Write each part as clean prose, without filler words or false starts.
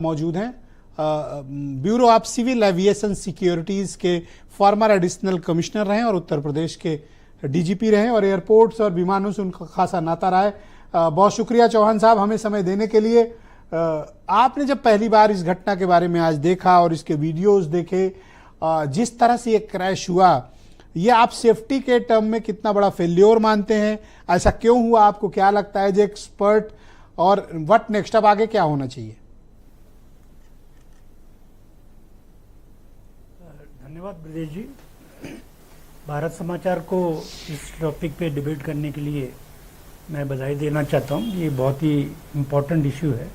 मौजूद हैं bureau of civil aviation securities के फॉर्मर एडिशनल कमिश्नर रहे और उत्तर प्रदेश के डीजीपी रहे और एयरपोर्ट्स और विमानों से उनका खासा नाता रहा है। बहुत शुक्रिया चौहान साहब हमें समय देने के लिए। आपने जब पहली बार इस घटना के बारे में आज देखा और इसके वीडियोस देखे, जिस तरह से ये क्रैश हुआ, ये आप सेफ्टी के टर्म में कितना बड़ा फेल्योर मानते हैं? ऐसा क्यों हुआ? आपको क्या लगता है एज एक्सपर्ट? और व्हाट नेक्स्ट, अब आगे क्या होना चाहिए? धन्यवाद ब्रजेश जी। भारत समाचार को इस टॉपिक पे डिबेट करने के लिए मैं बधाई देना चाहता हूँ। ये बहुत ही इम्पोर्टेंट इश्यू है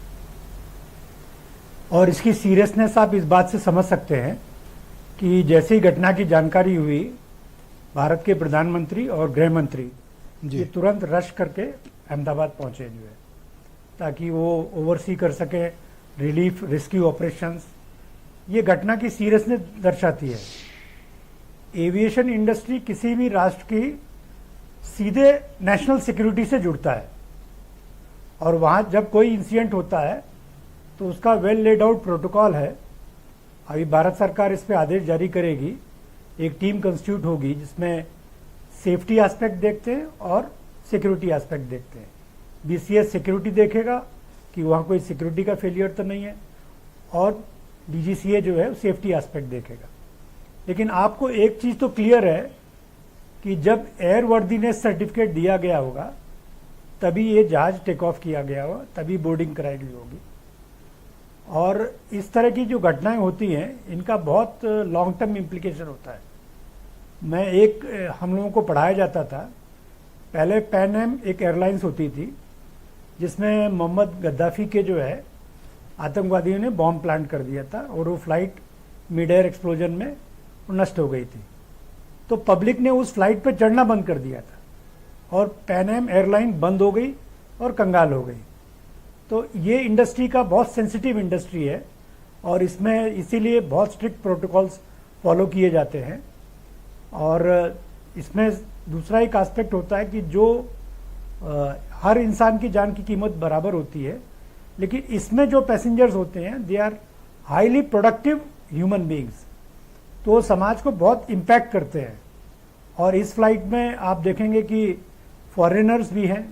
और इसकी सीरियसनेस आप इस बात से समझ सकते हैं कि जैसे ही घटना की जानकारी हुई, भारत के प्रधानमंत्री और गृह मंत्री ये तुरंत रश करके अहमदाबाद पहुंचे जो है, ताकि वो ओवरसी कर सके रिलीफ रेस्क्यू ऑपरेशंस। ये घटना की सीरियसनेस दर्शाती है। एविएशन इंडस्ट्री किसी भी राष्ट्र की सीधे नेशनल सिक्योरिटी से जुड़ता है और वहां जब कोई इंसिडेंट होता है तो उसका वेल लेड आउट प्रोटोकॉल है। अभी भारत सरकार इस पे आदेश जारी करेगी, एक टीम कंस्टिट्यूट होगी जिसमें सेफ्टी एस्पेक्ट देखते हैं और सिक्योरिटी एस्पेक्ट देखते हैं। बीसीएस सिक्योरिटी देखेगा कि वहां कोई सिक्योरिटी का फेलियर तो नहीं है और डीजीसीए जो है सेफ्टी एस्पेक्ट देखेगा। लेकिन आपको एक चीज तो क्लियर है कि जब एयरवर्दीनेस सर्टिफिकेट दिया गया होगा तभी ये जहाज टेक ऑफ किया गया होगा, तभी बोर्डिंग कराई गई होगी। और इस तरह की जो घटनाएं होती हैं इनका बहुत लॉन्ग टर्म इम्प्लीकेशन होता है। हम लोगों को पढ़ाया जाता था, पहले पैन एम एक एयरलाइंस होती थी जिसमें मोहम्मद गद्दाफी के जो है आतंकवादियों ने बॉम्ब प्लांट कर दिया था और वो फ्लाइट मिड एयर एक्सप्लोजन में नष्ट हो गई थी। तो पब्लिक ने उस फ्लाइट पर चढ़ना बंद कर दिया था और पैन एम एयरलाइन बंद हो गई और कंगाल हो गई। तो ये इंडस्ट्री का बहुत सेंसिटिव इंडस्ट्री है और इसमें इसीलिए बहुत स्ट्रिक्ट प्रोटोकॉल्स फॉलो किए जाते हैं। और इसमें दूसरा एक एस्पेक्ट होता है कि जो हर इंसान की जान की कीमत बराबर होती है, लेकिन इसमें जो पैसेंजर्स होते हैं they are highly productive human beings, तो समाज को बहुत इम्पैक्ट करते हैं। और इस फ्लाइट में आप देखेंगे कि फॉरेनर्स भी हैं,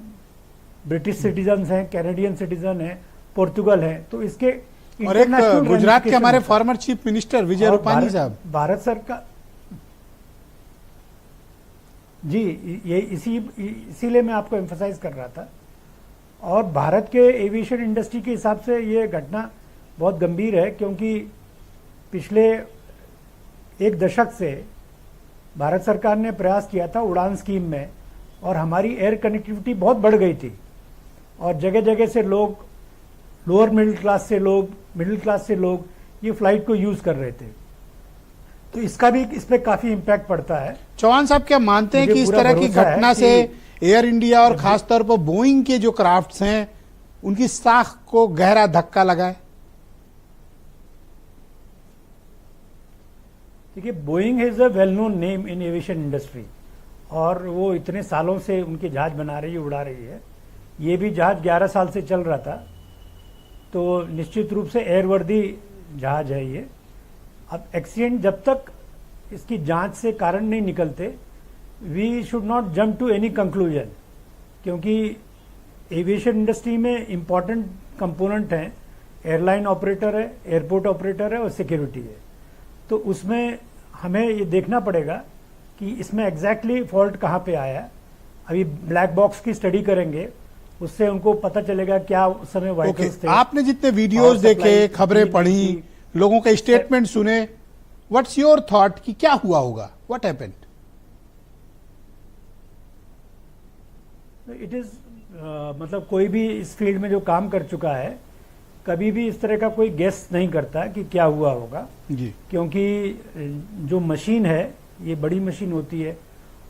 ब्रिटिश सिटीजन हैं, कैनेडियन सिटीजन हैं, पोर्तुगल हैं। तो इसके और एक गुजरात के हमारे former chief minister Vijay Rupani साहब, भारत सरकार जी, ये इसीलिए मैं आपको एम्फसाइज कर रहा था। और भारत के एविएशन इंडस्ट्री के हिसाब से ये घटना बहुत गंभीर है, क्योंकि पिछले एक दशक से भारत सरकार ने प्रयास किया था उड़ान स्कीम में और हमारी एयर कनेक्टिविटी बहुत बढ़ गई थी और जगह जगह से लोग, लोअर मिडिल क्लास से लोग, मिडिल क्लास से लोग ये फ्लाइट को यूज कर रहे थे। तो इसका भी इस पे काफी इम्पैक्ट पड़ता है। चौहान साहब क्या मानते हैं कि इस तरह की घटना से एयर इंडिया और खासतौर पर बोइंग के जो क्राफ्ट्स हैं उनकी साख को गहरा धक्का लगा है? देखिए, Boeing is a well known name in aviation industry और वो इतने सालों से उनके जहाज बना रही है, उड़ा रही है। ये भी जहाज 11 साल से चल रहा था, तो निश्चित रूप से एयरवर्दी जहाज है ये। अब एक्सीडेंट जब तक इसकी जांच से कारण नहीं निकलते, we should not jump to any conclusion, क्योंकि एविएशन इंडस्ट्री में इंपॉर्टेंट कंपोनेंट हैं, एयरलाइन ऑपरेटर है, एयरपोर्ट ऑपरेटर है और सिक्योरिटी है। तो उसमें हमें ये देखना पड़ेगा कि इसमें एग्जैक्टली फॉल्ट कहाँ पे आया है। अभी ब्लैक बॉक्स की स्टडी करेंगे, उससे उनको पता चलेगा क्या उस समय वाइटल्स थे। आपने जितने वीडियोस देखे, खबरें पढ़ी, लोगों के स्टेटमेंट सुने, व्हाट्स योर थॉट कि क्या हुआ होगा? What happened? इट इज मतलब कोई भी इस फील्ड में जो काम कर चुका है कभी भी इस तरह का कोई गेस नहीं करता कि क्या हुआ होगा जी, क्योंकि जो मशीन है ये बड़ी मशीन होती है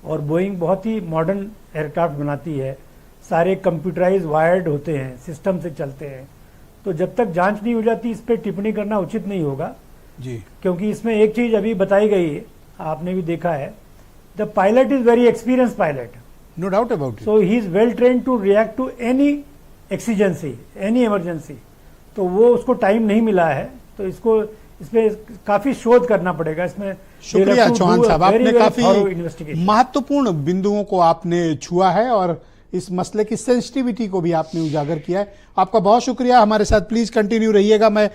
और बोइंग बहुत ही मॉडर्न एयरक्राफ्ट बनाती है। सारे कंप्यूटराइज वायर्ड होते हैं, सिस्टम से चलते हैं। तो जब तक जांच नहीं हो जाती इस पर टिप्पणी करना उचित नहीं होगा जी, क्योंकि इसमें एक चीज अभी बताई गई है, आपने भी देखा है, the pilot is very experience pilot, no doubt about it. So he is well trained to react to any exigency, any emergency. तो वो उसको टाइम नहीं मिला है, तो इसमें काफी शोध करना पड़ेगा इसमें। शुक्रिया चौहान साहब, आपने काफी इन्वेस्टिगेशन महत्वपूर्ण बिंदुओं को आपने छुआ है और इस मसले की सेंसिटिविटी को भी आपने उजागर किया है। आपका बहुत शुक्रिया, हमारे साथ प्लीज कंटिन्यू रहिएगा। मैं